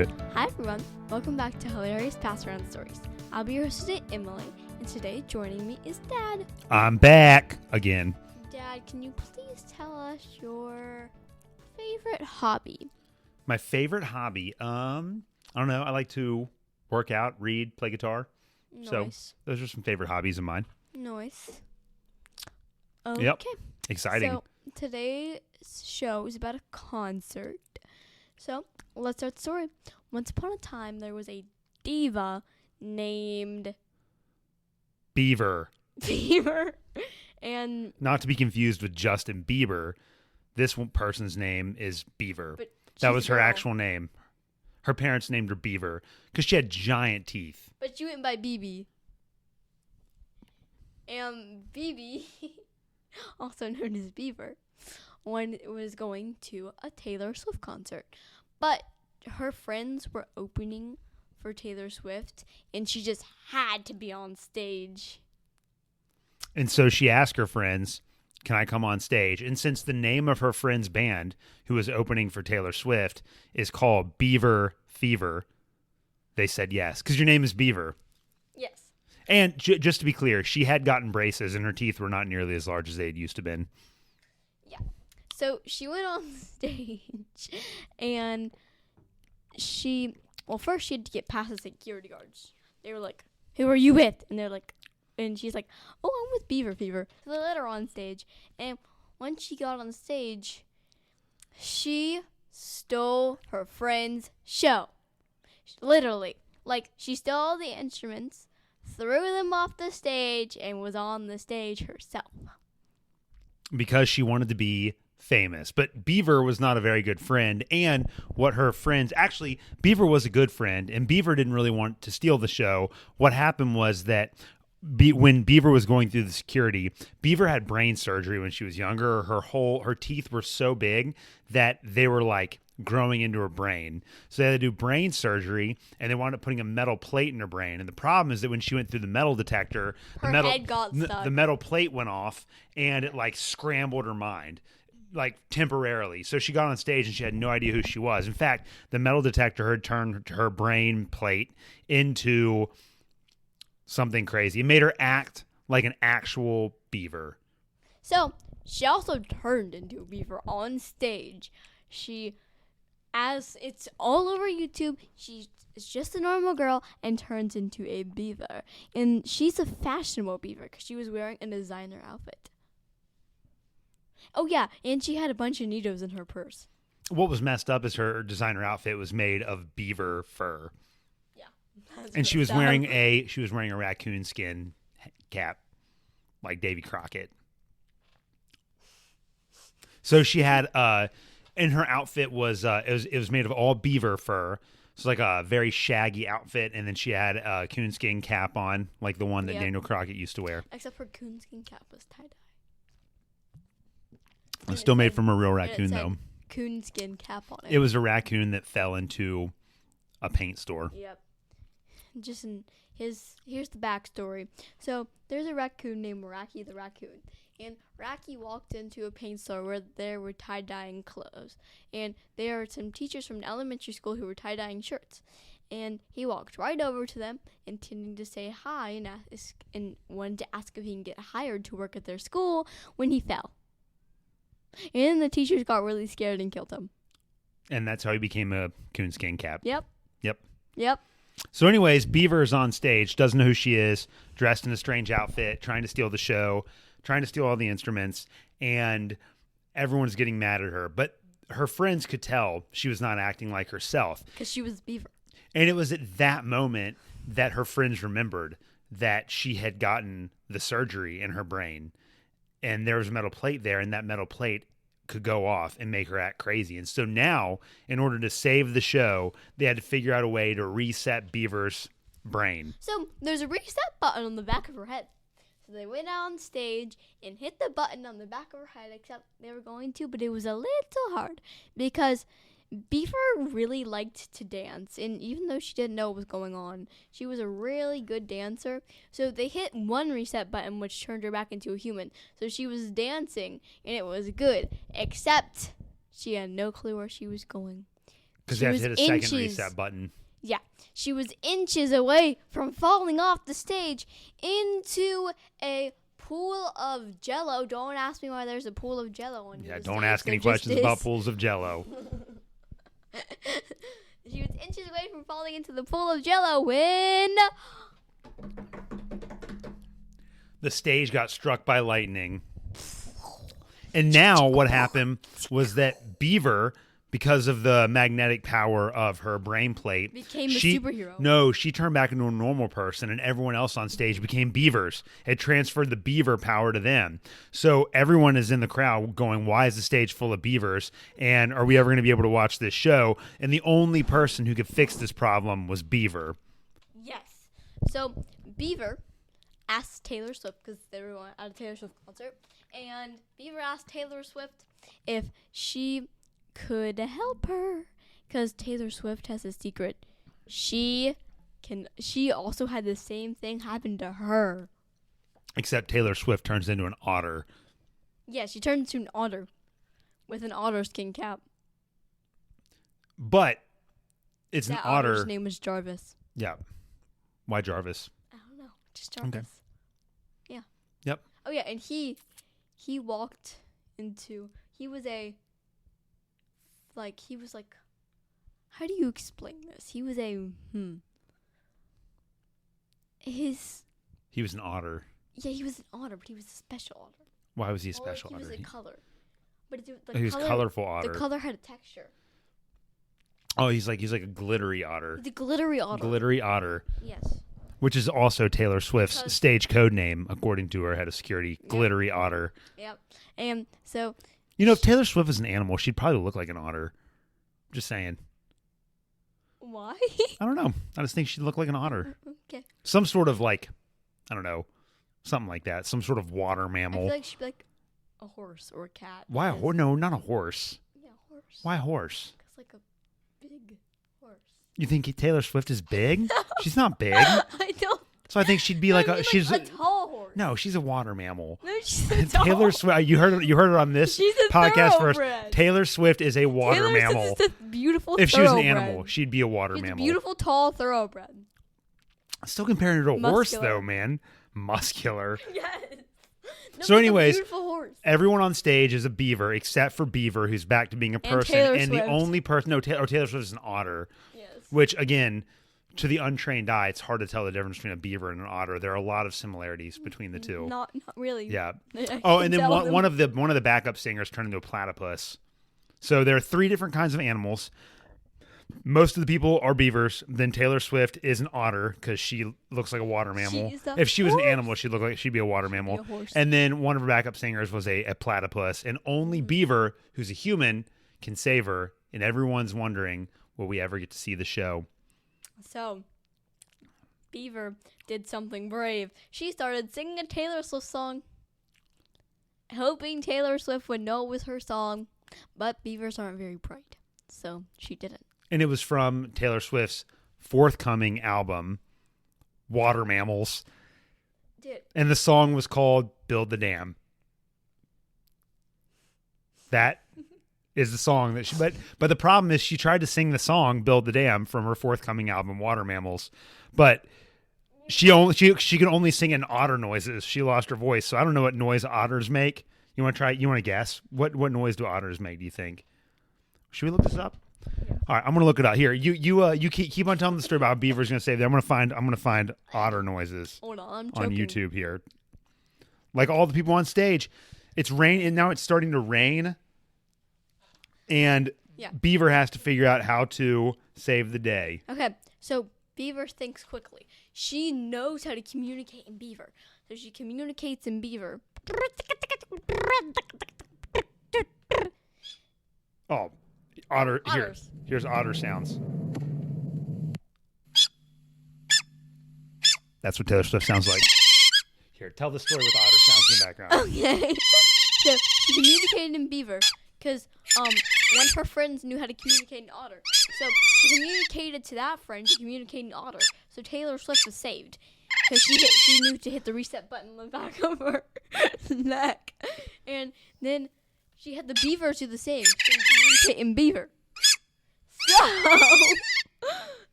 Hi everyone, welcome back to Hilarious Pass-AroundStories. I'll be your host today, Emily, and today joining me is Dad. I'm back again. Dad, can you please tell us your favorite hobby? My favorite hobby, I don't know. I like to work out, read, play guitar. Nice. So those are some favorite hobbies of mine. Nice. Okay. Yep. Exciting. So today's show is about a concert. So let's start the story. Once upon a time, there was a diva named Beaver. And not to be confused with Justin Bieber. This person's name is Beaver. That was her actual name. Her parents named her Beaver because she had giant teeth. But she went by BB. And BB, also known as Beaver, was going to a Taylor Swift concert. But her friends were opening for Taylor Swift, and she just had to be on stage. And so she asked her friends, can I come on stage? And since the name of her friend's band, who was opening for Taylor Swift, is called Beaver Fever, they said yes. Because your name is Beaver. Yes. And just to be clear, she had gotten braces, and her teeth were not nearly as large as they had used to been. Yeah. So she went on stage, and first she had to get past the security guards. They were like, who are you with? And she's like, oh, I'm with Beaver Fever. So they let her on stage. And once she got on stage, she stole her friend's show. Literally. Like, she stole all the instruments, threw them off the stage, and was on the stage herself. Because she wanted to be famous. But Beaver was not a very good friend. And what her friends... Actually, Beaver was a good friend, and Beaver didn't really want to steal the show. What happened was that when Beaver was going through the security, Beaver had brain surgery when she was younger. Her teeth were so big that they were like growing into her brain. So they had to do brain surgery, and they wound up putting a metal plate in her brain. And the problem is that when she went through the metal detector, head got stuck. The metal plate went off, and it like scrambled her mind, like temporarily. So she got on stage and she had no idea who she was. In fact, the metal detector had turned her brain plate into something crazy. It made her act like an actual beaver. So she also turned into a beaver on stage. As it's all over YouTube, she is just a normal girl and turns into a beaver. And she's a fashionable beaver because she was wearing a designer outfit. Oh, yeah, and she had a bunch of needles in her purse. What was messed up is her designer outfit was made of beaver fur. And she was wearing a raccoon skin cap, like Davy Crockett. So she had and her outfit was it was made of all beaver fur. So like a very shaggy outfit, and then she had a coonskin cap on, like the one that Daniel Crockett used to wear. Except her coonskin cap was tie-dye. It was still made from a real raccoon, though. Coonskin cap on it. It was a raccoon that fell into a paint store. Yep. Here's the backstory. So there's a raccoon named Racky the raccoon, and Racky walked into a paint store where there were tie-dyeing clothes, and there were some teachers from an elementary school who were tie-dyeing shirts, and he walked right over to them, intending to say hi and wanted to ask if he can get hired to work at their school when he fell. And the teachers got really scared and killed him. And that's how he became a coonskin cap. Yep. Yep. So anyways, Beaver is on stage, doesn't know who she is, dressed in a strange outfit, trying to steal the show, trying to steal all the instruments, and everyone's getting mad at her. But her friends could tell she was not acting like herself. Because she was Beaver. And it was at that moment that her friends remembered that she had gotten the surgery in her brain. And there was a metal plate there, and that metal plate could go off and make her act crazy. And so now, in order to save the show, they had to figure out a way to reset Beaver's brain. So there's a reset button on the back of her head. So they went out on stage and hit the button on the back of her head, except they were going to, but it was a little hard because Beaver really liked to dance, and even though she didn't know what was going on, she was a really good dancer. So they hit one reset button, which turned her back into a human. So she was dancing, and it was good, except she had no clue where she was going. Because they have to hit a second reset button. Yeah. She was inches away from falling off the stage into a pool of Jello. Don't ask me why there's a pool of Jello on the don't stage. ask any questions about pools of Jello. She was inches away from falling into the pool of Jello when the stage got struck by lightning. And now what happened was that Beaver, because of the magnetic power of her brain plate, became a superhero. No, she turned back into a normal person, and everyone else on stage became beavers. It transferred the beaver power to them. So everyone is in the crowd going, why is the stage full of beavers? And are we ever going to be able to watch this show? And the only person who could fix this problem was Beaver. Yes. So Beaver asked Taylor Swift, because they were at a Taylor Swift concert, and Beaver asked Taylor Swift if she could help her, because Taylor Swift has a secret. She also had the same thing happen to her. Except Taylor Swift turns into an otter. Yeah, she turns into an otter with an otter skin cap. But it's that an otter. Otter's name was Jarvis. Yeah. Why Jarvis? I don't know. Just Jarvis. Okay. Yeah. Yep. Oh yeah, and he walked into. He was like, how do you explain this? He was He was an otter. Yeah, he was an otter, but he was a special otter. Why was he a special otter? He was a color. But he was a colorful otter. The color had a texture. Oh, he's like a glittery otter. The glittery otter. Glittery otter. Yes. Which is also Taylor Swift's stage code name, according to her head of security. Yep. Glittery otter. Yep. And so, if Taylor Swift was an animal, she'd probably look like an otter. Just saying. Why? I don't know. I just think she'd look like an otter. Okay. Some sort of I don't know, something like that. Some sort of water mammal. I feel like she'd be like a horse or a cat. Why a horse? No, not a horse. Yeah, horse. Why a horse? Because like a big horse. You think Taylor Swift is big? No. She's not big. I don't. So I think she'd be she's a tall horse. No, she's a water mammal. No, she's a tall Taylor Swift. You heard it on this podcast first. Taylor Swift is a water mammal. Taylor Swift is a beautiful. If she was an animal, she'd be a water mammal. A beautiful, tall thoroughbred. Still comparing her to a horse, though, man. Muscular. Yes. No, so, anyways, beautiful horse. Everyone on stage is a beaver except for Beaver, who's back to being a person. And the only person, Taylor Swift is an otter. Yes. Which, again, to the untrained eye, it's hard to tell the difference between a beaver and an otter. There are a lot of similarities between the two. Not really. Yeah. Oh, and then one of the backup singers turned into a platypus. So there are 3 different kinds of animals. Most of the people are beavers. Then Taylor Swift is an otter because she looks like a water mammal. If she was an animal, she'd be a water mammal. And then one of her backup singers was a platypus. And only Beaver, who's a human, can save her. And everyone's wondering, will we ever get to see the show? So, Beaver did something brave. She started singing a Taylor Swift song, hoping Taylor Swift would know it was her song. But beavers aren't very bright, so she didn't. And it was from Taylor Swift's forthcoming album, Water Mammals. Dude. And the song was called Build the Dam. That is the song that but the problem is she tried to sing the song Build the Dam from her forthcoming album, Water Mammals. But she could only sing in otter noises. She lost her voice. So I don't know what noise otters make. You want to guess? What noise do otters make, do you think? Should we look this up? Yeah. All right, I'm gonna look it up. Here, you keep on telling the story about how Beaver's gonna save them. I'm gonna find otter noises. Hold on, on YouTube here. Like all the people on stage, it's rain, and now it's starting to rain, and Beaver has to figure out how to save the day. Okay, so Beaver thinks quickly. She knows how to communicate in Beaver, so she communicates in Beaver. Oh. Here's otter sounds. That's what Taylor Swift sounds like. Here, tell the story with otter sounds in the background. Okay. So she communicated in Beaver because one of her friends knew how to communicate in otter. So she communicated to that friend to communicate in otter. So Taylor Swift was saved because she knew to hit the reset button on the back of her neck, and then she had the beavers do the same. She communicate in Beaver.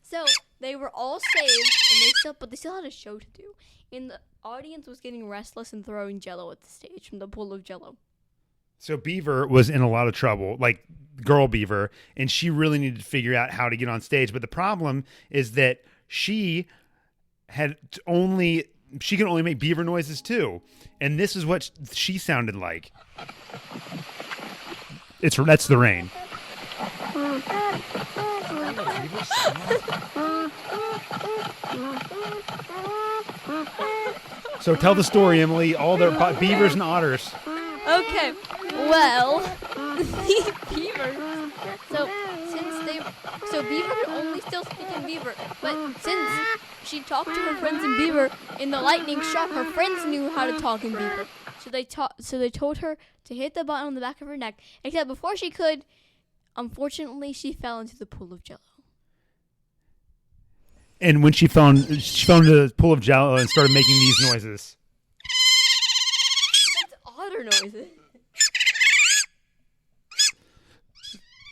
So they were all saved, and they still had a show to do. And the audience was getting restless and throwing Jello at the stage from the pool of Jello. So Beaver was in a lot of trouble, like girl Beaver, and she really needed to figure out how to get on stage. But the problem is that she can only make beaver noises too, and this is what she sounded like. That's the rain. So tell the story, Emily. All their beavers and otters. Okay, well, the beavers. So Beaver could only still speak in Beaver, but since she talked to her friends in Beaver, in the lightning struck, her friends knew how to talk in Beaver. So they told her to hit the button on the back of her neck. Except before she could, unfortunately, she fell into the pool of Jello. And when she fell into the pool of Jello and started making these noises. That's otter noises.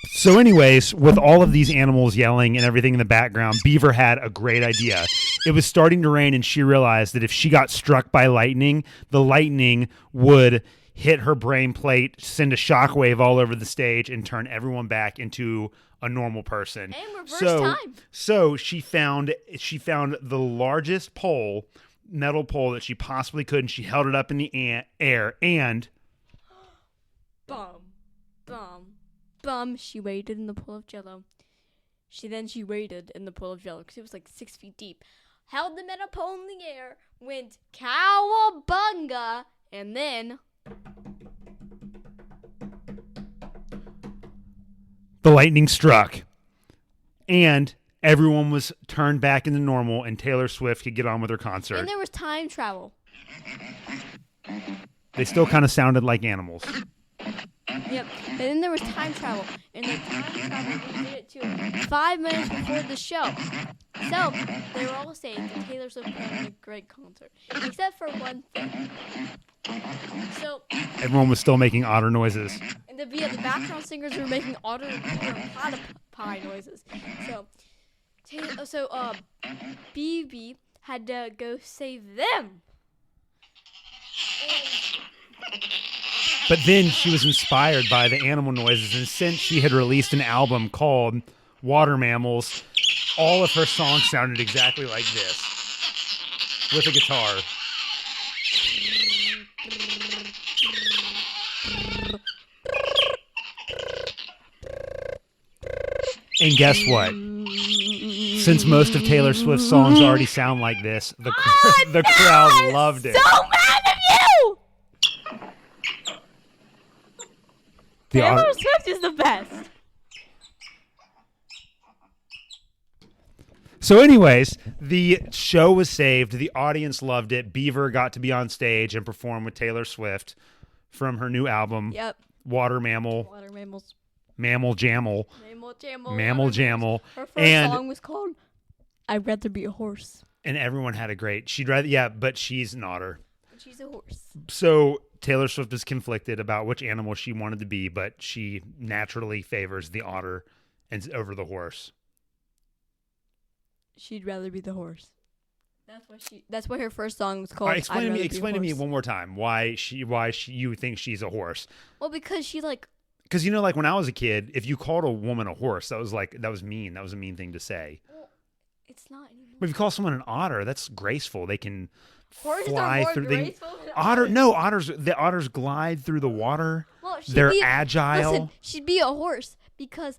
So anyways, with all of these animals yelling and everything in the background, Beaver had a great idea. It was starting to rain, and she realized that if she got struck by lightning, the lightning would hit her brain plate, send a shockwave all over the stage, and turn everyone back into a normal person. And reverse time. So she found the largest metal pole that she possibly could, and she held it up in the air, and bum, bum, bum. She waded in the pool of Jello. She waded in the pool of Jello because it was like 6 feet deep. Held the metal pole in the air, went cowabunga, and then the lightning struck, and everyone was turned back into normal, and Taylor Swift could get on with her concert. And there was time travel. They still kind of sounded like animals. Yep. And then there was time travel. And the time travel did it to 5 minutes before the show. So they were all saying that Taylor Swift had a great concert. Except for one thing. So everyone was still making otter noises. And the background singers were making otter and platypi noises. So BB had to go save them. But then she was inspired by the animal noises, and since she had released an album called Water Mammals, all of her songs sounded exactly like this, with a guitar. And guess what? Since most of Taylor Swift's songs already sound like this, the crowd loved it. So mad at you! Taylor Swift is the best. So anyways, the show was saved. The audience loved it. Beaver got to be on stage and perform with Taylor Swift from her new album, Water Mammal. Water Mammals. Mammal Jammal. Mammal Jammal. Her first song was called I'd Rather Be a Horse. And everyone had a great, but she's an otter. She's a horse. So Taylor Swift is conflicted about which animal she wanted to be, but she naturally favors the otter over the horse. She'd rather be the horse. That's why her first song was called. Explain to me one more time why you think she's a horse. Well, because because when I was a kid, if you called a woman a horse, that was mean. That was a mean thing to say. Well, it's not anymore. But if you call someone an otter, that's graceful. They can Horses fly are more through. graceful than otters. The otters glide through the water. Well, they're agile. Listen, she'd be a horse because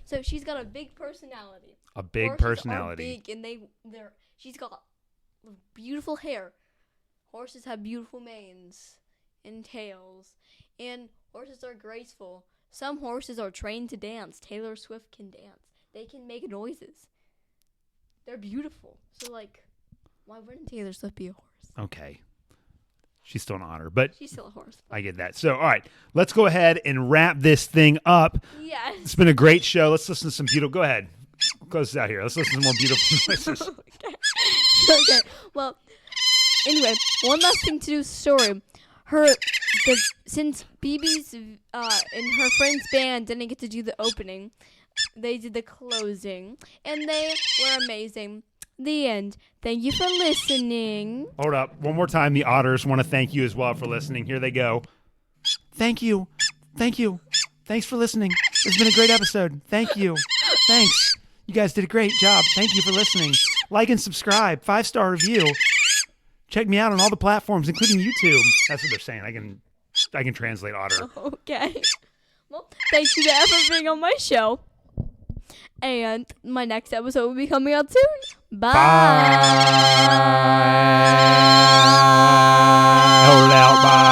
so she's got a big personality. A big Horses personality. are big and she's got beautiful hair. Horses have beautiful manes and tails, and horses are graceful. Some horses are trained to dance. Taylor Swift can dance. They can make noises. They're beautiful. So why wouldn't Taylor Swift be a horse? Okay. She's still an otter, but she's still a horse. I get that. So, all right, let's go ahead and wrap this thing up. Yes. It's been a great show. Let's listen to some beautiful. Go ahead. Close this out here. Let's listen to some more beautiful noises. Okay. Well, anyway, one last thing to do. Story. since BB's and her friend's band didn't get to do the opening, they did the closing, and they were amazing. The end. Thank you for listening. Hold up. One more time, the otters want to thank you as well for listening. Here they go. Thank you. Thank you. Thanks for listening. It's been a great episode. Thank you. Thanks. You guys did a great job. Thank you for listening. Like and subscribe. 5-star review. Check me out on all the platforms, including YouTube. That's what they're saying. I can translate otter. Okay. Well, thank you to for being on my show. And my next episode will be coming out soon. Bye. Hold it out. Bye.